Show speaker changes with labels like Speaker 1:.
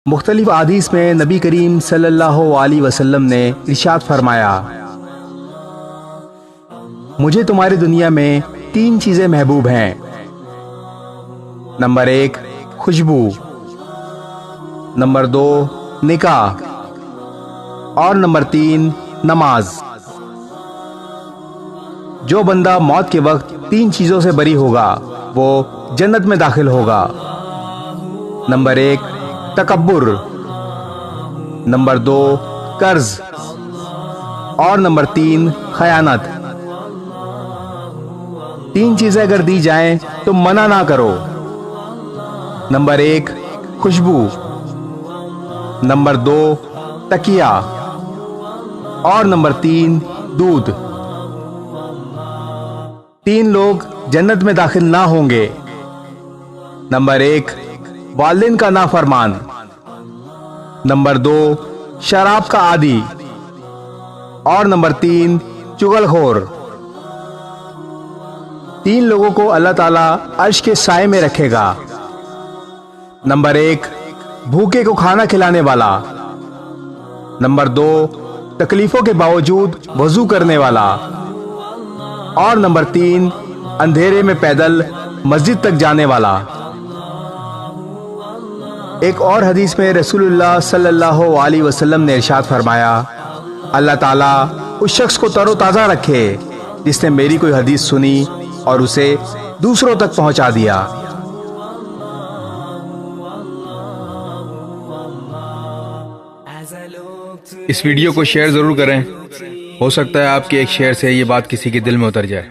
Speaker 1: مختلف احادیث میں نبی کریم صلی اللہ علیہ وسلم نے ارشاد فرمایا، مجھے تمہاری دنیا میں 3 چیزیں محبوب ہیں۔ نمبر 1 خوشبو، نمبر 2 نکاح، اور نمبر 3 نماز۔ جو بندہ موت کے وقت 3 چیزوں سے بری ہوگا وہ جنت میں داخل ہوگا۔ نمبر 1 تکبر، نمبر 2 قرض، اور نمبر 3 خیانت۔ 3 چیزیں اگر دی جائیں تو منع نہ کرو۔ نمبر 1 خوشبو، نمبر 2 تکیہ، اور نمبر 3 دودھ۔ 3 لوگ جنت میں داخل نہ ہوں گے۔ نمبر 1 والدین کا نافرمان، نمبر 2 شراب کا عادی، اور نمبر 3 چغل خور۔ 3 لوگوں کو اللہ تعالیٰ عرش کے سائے میں رکھے گا۔ نمبر 1 بھوکے کو کھانا کھلانے والا، نمبر 2 تکلیفوں کے باوجود وضو کرنے والا، اور نمبر 3 اندھیرے میں پیدل مسجد تک جانے والا۔ ایک اور حدیث میں رسول اللہ صلی اللہ علیہ وسلم نے ارشاد فرمایا، اللہ تعالیٰ اس شخص کو تر و تازہ رکھے جس نے میری کوئی حدیث سنی اور اسے دوسروں تک پہنچا دیا۔
Speaker 2: اس ویڈیو کو شیئر ضرور کریں، ہو سکتا ہے آپ کے ایک شیئر سے یہ بات کسی کے دل میں اتر جائے۔